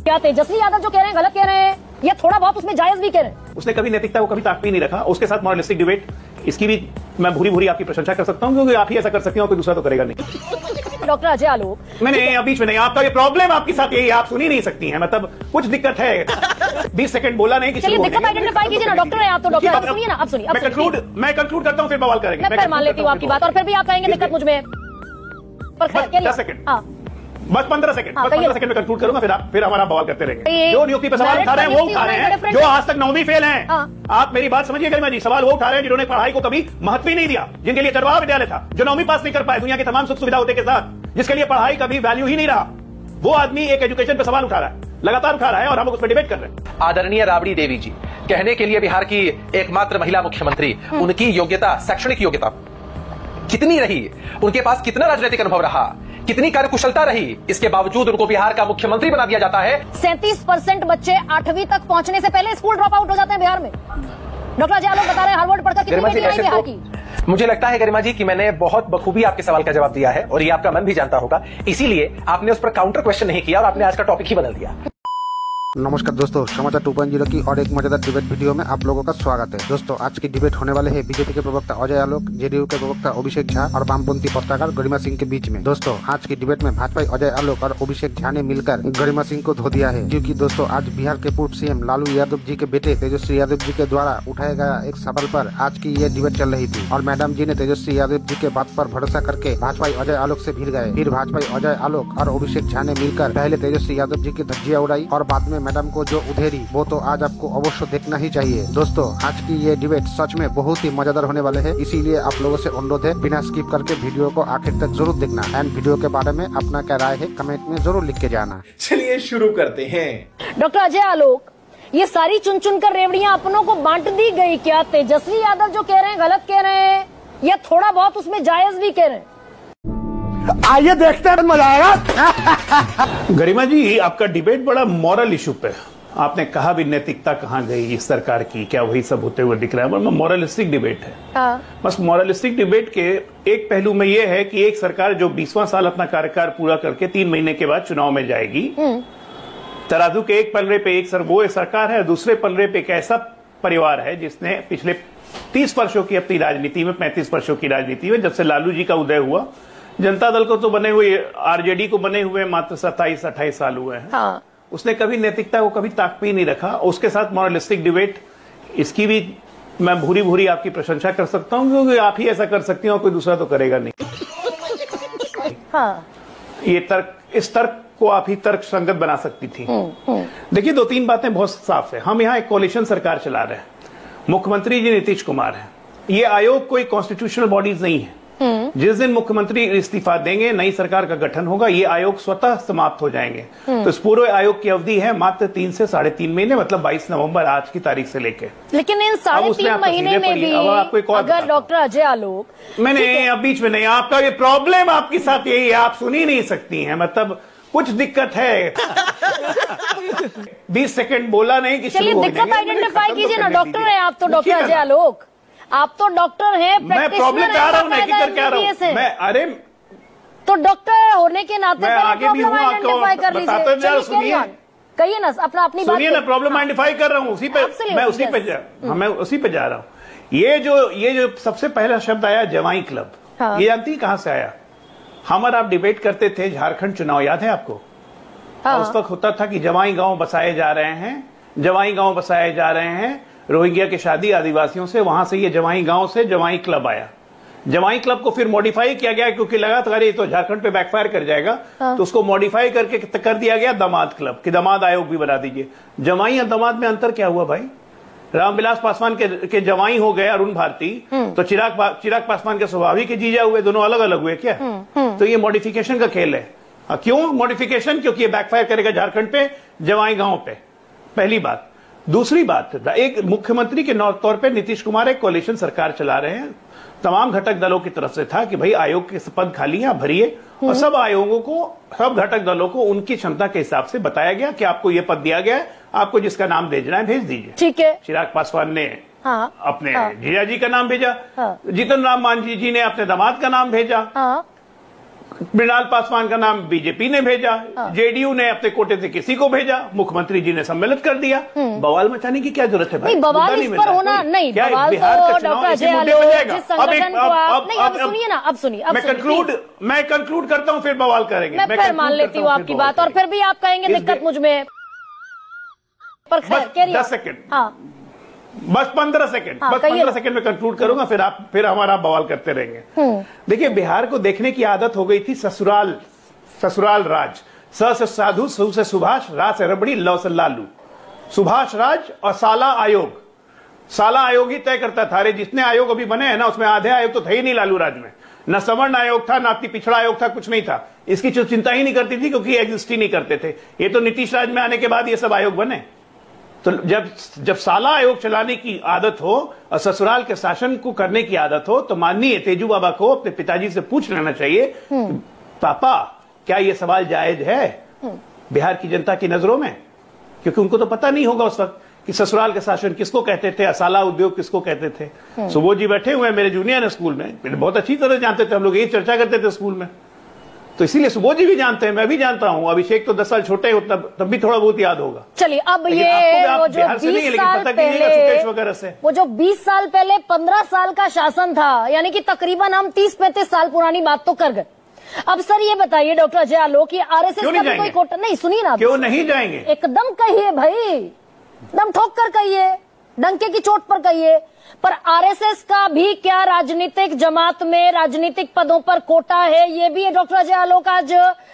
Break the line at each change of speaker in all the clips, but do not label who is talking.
क्या तेजस्वी यादव जो कह रहे हैं गलत कह रहे हैं या थोड़ा बहुत उसमें जायज भी कह रहे हैं?
उसने कभी नैतिकता को कभी ताक पे नहीं रखा। उसके साथ मॉरलिस्टिक डिबेट, इसकी भी मैं भूरी भूरी आपकी प्रशंसा कर सकता हूं, क्योंकि आप ही ऐसा कर सकती हो, कोई दूसरा तो करेगा नहीं।
डॉक्टर अजय आलोक,
मैंने बीच में नहीं, आपका ये प्रॉब्लम आपके साथ यही, आप सुन ही नहीं सकती हैं, मतलब कुछ दिक्कत है। 20 सेकंड बोला नहीं कि
चलिए दिक्कत आइडेंटिफाई कीजिए ना डॉक्टर है आप, तो डॉक्टर आप सुनिए ना, आप सुनिए।
मैं कंक्लूड करता हूं, फिर बवाल करेंगे।
मैं मान लेती हूँ आपकी बात, और फिर भी आप कहेंगे दिक्कत मुझ में।
10 सेकंड, बस 15 सेकंड, बस 15 सेकंड में कंक्लूड करूंगा, फिर हमारा बवाल करते रहेंगे। जो नियुक्ति पर सवाल उठा रहे हैं वो उठा रहे हैं जो आज तक 9वीं फेल हैं। आप मेरी बात समझिए गरिमा जी, सवाल वो उठा रहे हैं जिन्होंने पढ़ाई को कभी महत्व ही नहीं दिया, जिनके लिए चरवाहा विद्यालय था, जो 9वीं पास नहीं कर पाए दुनिया की तमाम सुख सुविधा होते के साथ, जिसके लिए पढ़ाई कभी वैल्यू ही नहीं रहा, वो आदमी एक एजुकेशन पे सवाल उठा रहा है, लगातार उठा रहा है, और हम लोग उस पर डिबेट कर रहे हैं।
आदरणीय राबड़ी देवी जी, कहने के लिए बिहार की एकमात्र महिला मुख्यमंत्री, उनकी योग्यता, शैक्षणिक योग्यता कितनी रही, उनके पास कितना राजनीतिक अनुभव रहा, कितनी कार्यकुशलता रही, इसके बावजूद उनको बिहार का मुख्यमंत्री बना दिया जाता है।
37% बच्चे 8वीं तक पहुंचने से पहले स्कूल ड्रॉप आउट हो जाते हैं बिहार में। डॉक्टर अजय आलोक बता रहे हैं हार्वर्ड पढ़कर कितनी बेटी आई बिहार की।
मुझे लगता है गरिमा जी कि मैंने बहुत बखूबी आपके सवाल का जवाब दिया है, और ये आपका मन भी जानता होगा, इसीलिए आपने उस पर काउंटर क्वेश्चन नहीं किया और आपने आज का टॉपिक ही बदल दिया।
नमस्कार दोस्तों, समाचार 2.0 की और एक मजेदार डिबेट वीडियो में आप लोगों का स्वागत है। दोस्तों आज की डिबेट होने वाले है बीजेपी के प्रवक्ता अजय आलोक, जेडीयू के प्रवक्ता अभिषेक झा और वामपंथी पत्रकार गरिमा सिंह के बीच में। दोस्तों आज की डिबेट में भाजपा अजय आलोक और अभिषेक झा ने मिलकर गरिमा सिंह को धो दिया है, क्योंकि दोस्तों आज बिहार के पूर्व सीएम लालू यादव जी के बेटे तेजस्वी यादव जी के द्वारा उठाया गया एक सवाल पर आज की ये डिबेट चल रही थी, और मैडम जी ने तेजस्वी यादव जी के बात पर भरोसा करके भाजपा अजय आलोक से भिड़ गए। फिर भाजपा अजय आलोक और अभिषेक झा ने मिलकर पहले तेजस्वी यादव जी की धज्जियां उड़ाई और बाद में मैडम को जो वो तो आज आपको अवश्य देखना ही चाहिए। दोस्तों आज की ये डिबेट सच में बहुत ही मजेदार होने वाले हैं, इसीलिए आप लोगों से अनुरोध है बिना स्किप करके वीडियो को आखिर तक जरूर देखना, एंड वीडियो के बारे में अपना क्या राय है कमेंट में जरूर लिख के जाना।
चलिए शुरू करते हैं।
डॉक्टर अजय आलोक, ये सारी चुन चुन कर रेवड़ियां अपनों को बांट दी गई क्या? तेजस्वी यादव जो कह रहे हैं गलत कह रहे हैं या थोड़ा बहुत उसमें जायज भी कह रहे हैं?
आइए देखते हैं, मजा आएगा।
गरिमा जी आपका डिबेट बड़ा मॉरल इशू पे, आपने कहा भी नैतिकता कहाँ गई इस सरकार की, क्या वही सब होते हुए दिख रहा है? मॉरलिस्टिक डिबेट है। बस मॉरलिस्टिक डिबेट के एक पहलू में यह है कि एक सरकार जो 20वां साल अपना कार्यकाल पूरा करके 3 महीने के बाद चुनाव में जाएगी, तराजू के एक पलड़े पे एक वो एक सरकार है, दूसरे पलड़े पे एक ऐसा परिवार है जिसने पिछले 30 वर्षों की अपनी राजनीति में, 35 वर्षों की राजनीति में, जब से लालू जी का उदय हुआ, जनता दल को तो बने हुए, आरजेडी को बने हुए मात्र 27-28 साल हुए हैं। उसने कभी नैतिकता को कभी ताक पे ही नहीं रखा। उसके साथ मॉरलिस्टिक डिबेट, इसकी भी मैं भूरी भूरी आपकी प्रशंसा कर सकता हूं, क्योंकि आप ही ऐसा कर सकती हो, कोई दूसरा तो करेगा नहीं। ये तर्क, इस तर्क को आप ही तर्क संगत बना सकती थी। देखिए 2-3 बातें बहुत साफ है। हम यहाँ एक कोalition सरकार चला रहे हैं, मुख्यमंत्री जी नीतीश कुमार है। ये आयोग कोई कॉन्स्टिट्यूशनल बॉडीज नहीं है। जिस दिन मुख्यमंत्री इस्तीफा देंगे, नई सरकार का गठन होगा, ये आयोग स्वतः समाप्त हो जाएंगे। तो इस पूरे आयोग की अवधि है मात्र 3 से 3.5 महीने, मतलब 22 नवंबर आज की तारीख से लेके।
लेकिन इन 3.5 महीने में भी अगर डॉक्टर अजय आलोक,
मैंने अब बीच में नहीं, आपका ये प्रॉब्लम आपके साथ यही है, आप सुन ही नहीं सकती हैं, मतलब कुछ दिक्कत है। 20 सेकंड बोला नहीं कि
चलिए दिक्कत आइडेंटिफाई कीजिए ना, डॉक्टर है आप, तो डॉक्टर अजय आलोक आप तो डॉक्टर हैं,
मैं प्रॉब्लम पे आ रहा हूँ, नहीं कर क्या रहा हूँ मैं, अरे
तो डॉक्टर होने के नाते
आगे भी हूँ,
आइडेंटिफाई कर लीजिए, कहिए ना अपना अपनी बात,
सुनिए ना, प्रॉब्लम आइडेंटिफाई कर रहा हूँ, उसी पे मैं उसी पे जा रहा हूँ। ये जो सबसे पहला शब्द आया जवाई क्लब, ये जानती है कहां से आया? हम और आप डिबेट करते थे झारखंड चुनाव, याद है आपको? उस वक्त होता था कि जवाई गांव बसाए जा रहे हैं, जवाई गांव बसाए जा रहे हैं, रोहिंग्या की शादी आदिवासियों से, वहां से ये जवाई गांव से जवाई क्लब आया। जवाई क्लब को फिर मॉडिफाई किया गया, क्योंकि लगा था अरे तो झारखंड पे बैकफायर कर जाएगा, तो उसको मॉडिफाई करके कर दिया गया दामाद क्लब, कि दामाद आयोग भी बना दीजिए। जवाई और दामाद में अंतर क्या हुआ भाई? रामविलास पासवान के जवाई हो गए अरुण भारती, तो चिराग पासवान के स्वाभाविक के जीजा हुए, दोनों अलग अलग हुए क्या? तो ये मॉडिफिकेशन का खेल है। क्यों मॉडिफिकेशन? क्योंकि ये बैकफायर करेगा झारखंड पे, जवाई गांव पे, पहली बात। दूसरी बात, एक मुख्यमंत्री के तौर पे नीतीश कुमार एक कोalition सरकार चला रहे हैं। तमाम घटक दलों की तरफ से था कि भाई आयोग के पद खाली हैं, भरिए, और सब आयोगों को, सब घटक दलों को उनकी क्षमता के हिसाब से बताया गया कि आपको ये पद दिया गया है, आपको जिसका नाम भेजना है भेज दीजिए।
ठीक है।
चिराग पासवान ने अपने जीजा जी का नाम भेजा, जीतन राम मांझी जी ने अपने दामाद का नाम भेजा, मृणाल पासवान का नाम बीजेपी ने भेजा, जेडीयू ने अपने कोटे से किसी को भेजा, मुख्यमंत्री जी ने सम्मिलित कर दिया। बवाल मचाने की क्या जरूरत है भाई?
नहीं, बवाल इस पर होना नहीं, बवाल तो डॉक्टर अजय आलोक जिस संगठन को आप नहीं, अब सुनिए ना, अब सुनिए,
मैं कंक्लूड करता हूं, फिर बवाल करेंगे।
मैं फिर मान लेती हूँ आपकी बात, और फिर भी आप कहेंगे दिक्कत मुझ में, पर खैर
10 सेकंड, बस 15 सेकंड, बस 15 सेकंड में कंक्लूड करूंगा, फिर हमारा बवाल करते रहेंगे। देखिए, बिहार को देखने की आदत हो गई थी ससुराल राज। स से साधु, सु से सुभाष, रा से रबड़ी, लौ से लालू। सुभाष राज और साला आयोग। साला आयोग ही तय करता था। अरे जितने आयोग अभी बने हैं ना, उसमें आधे आयोग तो थे ही नहीं लालू राज में। न सवर्ण आयोग था, न अति पिछड़ा आयोग था, कुछ नहीं था। इसकी चिंता ही नहीं करती थी, क्योंकि एग्जिस्ट ही नहीं करते थे। ये तो नीतीश राज में आने के बाद ये सब आयोग बने। तो जब साला आयोग चलाने की आदत हो और ससुराल के शासन को करने की आदत हो, तो माननीय तेजू बाबा को अपने पिताजी से पूछ लेना चाहिए, पापा क्या ये सवाल जायज है बिहार की जनता की नजरों में? क्योंकि उनको तो पता नहीं होगा उस वक्त कि ससुराल के शासन किसको कहते थे, असाला उद्योग किसको कहते थे। सुबोध जी बैठे हुए हैं, मेरे जूनियर है स्कूल में, बहुत अच्छी तरह जानते थे, हम लोग यही चर्चा करते थे स्कूल में। तो इसीलिए सुबोध जी भी जानते हैं, मैं भी जानता हूं। अभिषेक तो 10 साल छोटे हो, तब भी थोड़ा बहुत याद होगा।
चलिए, अब ये वो जो 20 साल पहले, वो जो 20 साल पहले 15 साल का शासन था, यानी कि तकरीबन हम 30-35 साल पुरानी बात तो कर गए। अब सर ये बताइए डॉक्टर अजय आलोक, ये आरएसएस का भी कोई कोटा नहीं, सुनिए ना,
क्यों नहीं जाएंगे?
एकदम कहिए भाई, दम ठोक कर कहिए, डंके की चोट पर कहिए। पर आरएसएस का भी क्या राजनीतिक जमात में राजनीतिक पदों पर कोटा है? ये भी डॉक्टर अजय आलोक आज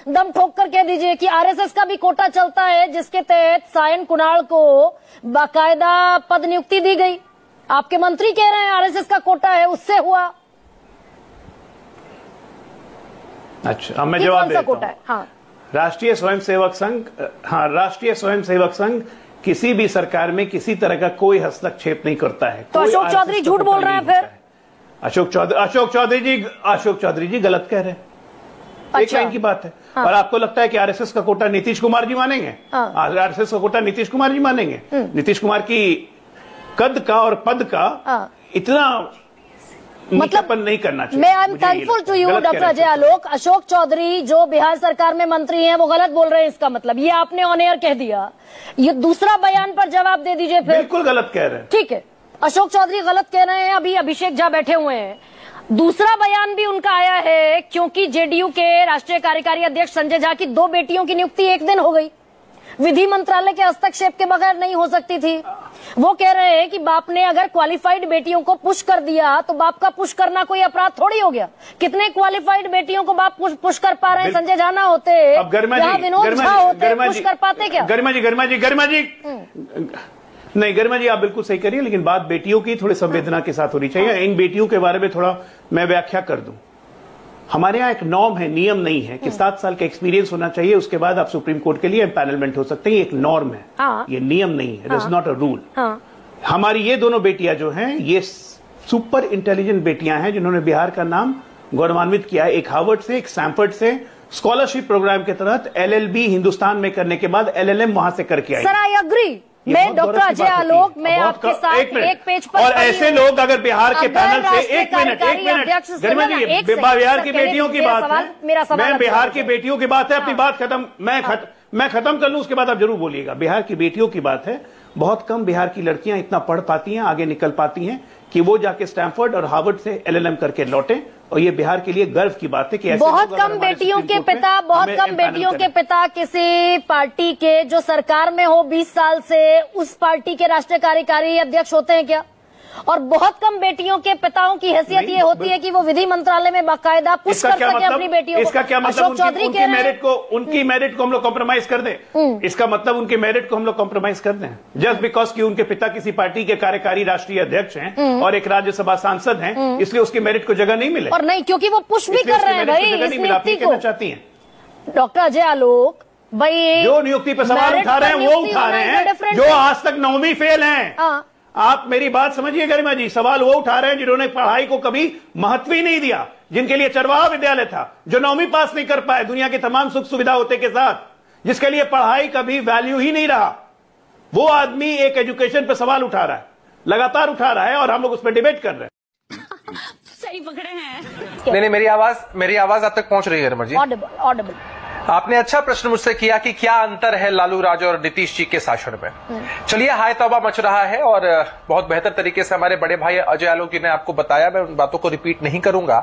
दम ठोक कर कह दीजिए कि आरएसएस का भी कोटा चलता है, जिसके तहत सायन कुणाल को बाकायदा पद नियुक्ति दी गई। आपके मंत्री कह रहे हैं आरएसएस का कोटा है, उससे हुआ।
अच्छा, अब मैं जवाब देता हूं।
हाँ,
राष्ट्रीय स्वयंसेवक संघ किसी भी सरकार में किसी तरह का कोई हस्तक्षेप नहीं करता है।
तो अशोक चौधरी झूठ बोल रहे हैं फिर?
अशोक चौधरी जी गलत कह रहे हैं। अच्छा। एक लाइन की बात है। हाँ। और आपको लगता है कि आरएसएस का कोटा नीतीश कुमार जी मानेंगे? हाँ। आरएसएस का कोटा नीतीश कुमार जी मानेंगे? नीतीश कुमार की कद का और पद का इतना मतलब नहीं करना चाहिए।
मैं I am thankful to you doctor Ajay Alok. Ashok Chaudhary जो बिहार सरकार में मंत्री हैं, वो गलत बोल रहे हैं, इसका मतलब ये आपने ऑन एयर कह दिया। ये दूसरा बयान पर जवाब दे दीजिए फिर।
बिल्कुल गलत कह रहे हैं।
ठीक है, अशोक चौधरी गलत कह रहे हैं, अभी अभिषेक झा बैठे हुए हैं। दूसरा बयान भी उनका आया है, क्योंकि जेडीयू के राष्ट्रीय कार्यकारी अध्यक्ष संजय झा की 2 बेटियों की नियुक्ति एक दिन हो गई, विधि मंत्रालय के हस्तक्षेप के बगैर नहीं हो सकती थी। वो कह रहे हैं कि बाप ने अगर क्वालिफाइड बेटियों को पुश कर दिया तो बाप का पुश करना कोई अपराध थोड़ी हो गया। कितने क्वालिफाइड बेटियों को बाप पुश कर पा रहे हैं? संजय झा ना होते, विनोद झा होते, पुश कर पाते क्या?
गरिमा जी नहीं, गरिमा जी आप बिल्कुल सही करिए, लेकिन बात बेटियों की थोड़ी संवेदना के साथ होनी चाहिए। इन बेटियों के बारे में थोड़ा मैं व्याख्या कर दूं। हमारे यहाँ एक नॉर्म है, नियम नहीं है कि 7 साल का एक्सपीरियंस होना चाहिए, उसके बाद आप सुप्रीम कोर्ट के लिए एम्पैनलमेंट हो सकते हैं। ये एक नॉर्म है, ये नियम नहीं है, it is not a rule. हमारी ये दोनों बेटियां जो हैं, ये सुपर इंटेलिजेंट बेटियां हैं, जिन्होंने बिहार का नाम गौरवान्वित किया है। एक हार्वर्ड से, एक स्टैनफोर्ड से स्कॉलरशिप प्रोग्राम के तहत LLB हिंदुस्तान में करने के बाद LLM वहां से करके आई।
Sir I agree. मैं डॉक्टर अजय आलोक, मैं आपके साथ एक पेज पर,
और ऐसे लोग अगर बिहार के पैनल से एक मिनट गरिमा जी, बिहार की बेटियों की बात है, मैं बिहार की बेटियों की बात है, अपनी बात खत्म, मैं खत्म कर लूं, उसके बाद आप जरूर बोलिएगा। बिहार की बेटियों की बात है। बहुत कम बिहार की लड़कियां इतना पढ़ पाती हैं, आगे निकल पाती हैं कि वो जाके स्टैनफोर्ड और हार्वर्ड से LLM करके लौटे। और ये बिहार के लिए गर्व की बात है कि
बहुत कम बेटियों के पिता किसी पार्टी के जो सरकार में हो 20 साल से, उस पार्टी के राष्ट्रीय कार्यकारी अध्यक्ष होते हैं क्या? और बहुत कम बेटियों के पिताओं की हैसियत ये होती है कि वो विधि मंत्रालय में बाकायदा पुश कर सके अपनी बेटियों को।
इसका क्या मतलब? उनकी मेरिट को हम लोग कॉम्प्रोमाइज कर दें? इसका मतलब उनके मेरिट को हम लोग कॉम्प्रोमाइज कर दें जस्ट बिकॉज कि उनके पिता किसी पार्टी के कार्यकारी राष्ट्रीय अध्यक्ष हैं और एक राज्यसभा सांसद हैं, इसलिए उसकी मेरिट को जगह नहीं मिले?
और नहीं, क्योंकि वो पुश भी कर रहे हैं भाई इस नियुक्ति को।
चाहती है
डॉक्टर अजय आलोक भाई,
जो नियुक्ति पर सवाल उठा रहे हैं वो उठा रहे हैं जो आज तक 9वीं फेल हैं। आप मेरी बात समझिए गरिमा जी, सवाल वो उठा रहे हैं जिन्होंने पढ़ाई को कभी महत्व ही नहीं दिया, जिनके लिए चरवाहा विद्यालय था, जो 9वीं पास नहीं कर पाए दुनिया की तमाम सुख सुविधा होते के साथ, जिसके लिए पढ़ाई कभी वैल्यू ही नहीं रहा। वो आदमी एक एजुकेशन पे सवाल उठा रहा है, लगातार उठा रहा है, और हम लोग उस पर डिबेट कर रहे हैं।
सही पकड़े हैं।
नहीं, मेरी आवाज आप तक पहुंच रही है गरिमा जी?
ऑडिबल।
आपने अच्छा प्रश्न मुझसे किया कि क्या अंतर है लालू राज और नीतीश जी के शासन में। चलिए, हाय तौबा मच रहा है और बहुत बेहतर तरीके से हमारे बड़े भाई अजय आलोक जी ने आपको बताया, मैं उन बातों को रिपीट नहीं करूंगा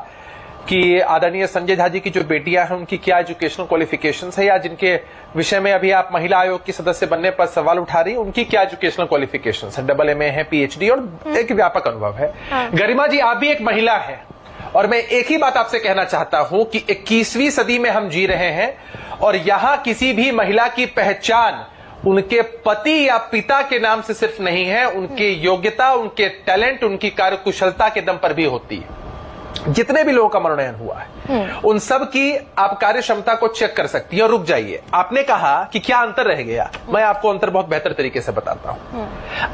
कि आदरणीय संजय झा जी की जो बेटियां हैं उनकी क्या एजुकेशनल क्वालिफिकेशंस है, या जिनके विषय में अभी आप महिला आयोग की सदस्य बनने पर सवाल उठा रही उनकी क्या एजुकेशनल क्वालिफिकेशंस है, AA है, PhD और एक व्यापक अनुभव है। गरिमा जी, आप भी एक महिला है और मैं एक ही बात आपसे कहना चाहता हूं कि 21वीं सदी में हम जी रहे हैं और यहां किसी भी महिला की पहचान उनके पति या पिता के नाम से सिर्फ नहीं है, उनकी योग्यता, उनके टैलेंट, उनकी कार्यकुशलता के दम पर भी होती है। जितने भी लोगों का मनोनयन हुआ है उन सब की आप कार्य क्षमता को चेक कर सकती है। और रुक जाइए, आपने कहा कि क्या अंतर रह गया, मैं आपको अंतर बहुत बेहतर तरीके से बताता हूं।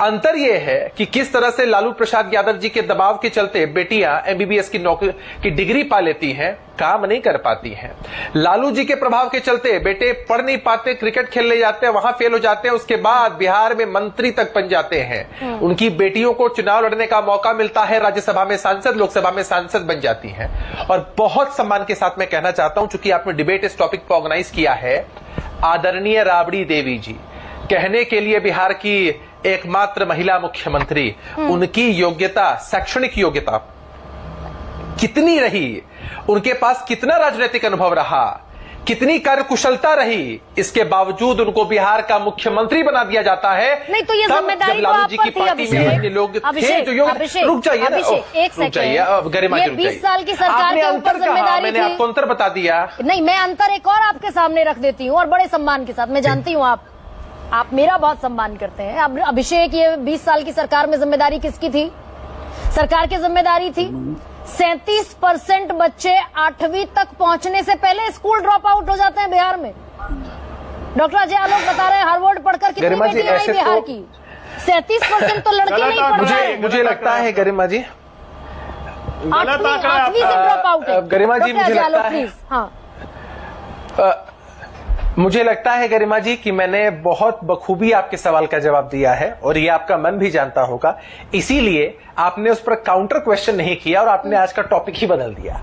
अंतर यह है कि किस तरह से लालू प्रसाद यादव जी के दबाव के चलते बेटियां MBBS की नौकरी की डिग्री पा लेती हैं, काम नहीं कर पाती हैं। लालू जी के प्रभाव के चलते बेटे पढ़ नहीं पाते, क्रिकेट खेलने जाते हैं, वहां फेल हो जाते हैं, उसके बाद बिहार में मंत्री तक बन जाते हैं। उनकी बेटियों को चुनाव लड़ने का मौका मिलता है, राज्यसभा में सांसद, लोकसभा में सांसद बन जाती हैं। और बहुत सम्मान के साथ मैं कहना चाहता हूं, चूंकि आपने डिबेट इस टॉपिक पर ऑर्गेनाइज किया है, आदरणीय राबड़ी देवी जी कहने के लिए बिहार की एकमात्र महिला मुख्यमंत्री, उनकी योग्यता, शैक्षणिक योग्यता कितनी रही, उनके पास कितना राजनीतिक अनुभव रहा, कितनी कार्यकुशलता रही, इसके बावजूद उनको बिहार का मुख्यमंत्री बना दिया जाता है।
नहीं तो ये जिम्मेदारी तो आप पर थी अभिषेक।
लोग थे जो रुक जाइए,
एक सेकंड,
गरिमा जी,
20 साल की सरकार के ऊपर जिम्मेदारी
मैंने आपको अंतर बता दिया।
नहीं, मैं अंतर एक और आपके सामने रख देती हूँ और बड़े सम्मान के साथ। मैं जानती हूँ आप मेरा बहुत सम्मान करते हैं। अब अभिषेक, ये 20 साल की सरकार में जिम्मेदारी किसकी थी? सरकार की जिम्मेदारी थी। 37% बच्चे 8वीं तक पहुंचने से पहले स्कूल ड्रॉप आउट हो जाते हैं बिहार में। डॉक्टर अजय आलोक बता रहे हैं हार्वर्ड पढ़कर कितनी बेटियां आई बिहार की। 37% तो लड़की नहीं पढ़ रहे।
मुझे लगता है गरिमा जी,
8वीं से ड्रॉप आउट है।
गरिमा जी, मुझे लगता है,
हाँ,
मुझे लगता है गरिमा जी कि मैंने बहुत बखूबी आपके सवाल का जवाब दिया है और ये आपका मन भी जानता होगा, इसीलिए आपने उस पर काउंटर क्वेश्चन नहीं किया और आपने आज का टॉपिक ही बदल दिया।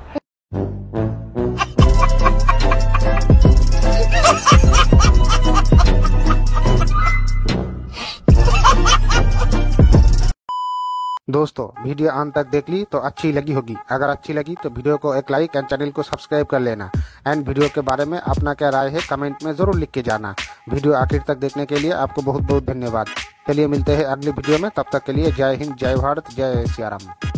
दोस्तों, वीडियो अंत तक देख ली तो अच्छी लगी होगी। अगर अच्छी लगी तो वीडियो को एक लाइक एंड चैनल को सब्सक्राइब कर लेना। एंड वीडियो के बारे में अपना क्या राय है कमेंट में जरूर लिख के जाना। वीडियो आखिर तक देखने के लिए आपको बहुत बहुत धन्यवाद। चलिए मिलते हैं अगली वीडियो में, तब तक के लिए जय हिंद, जय भारत, जय सिया राम।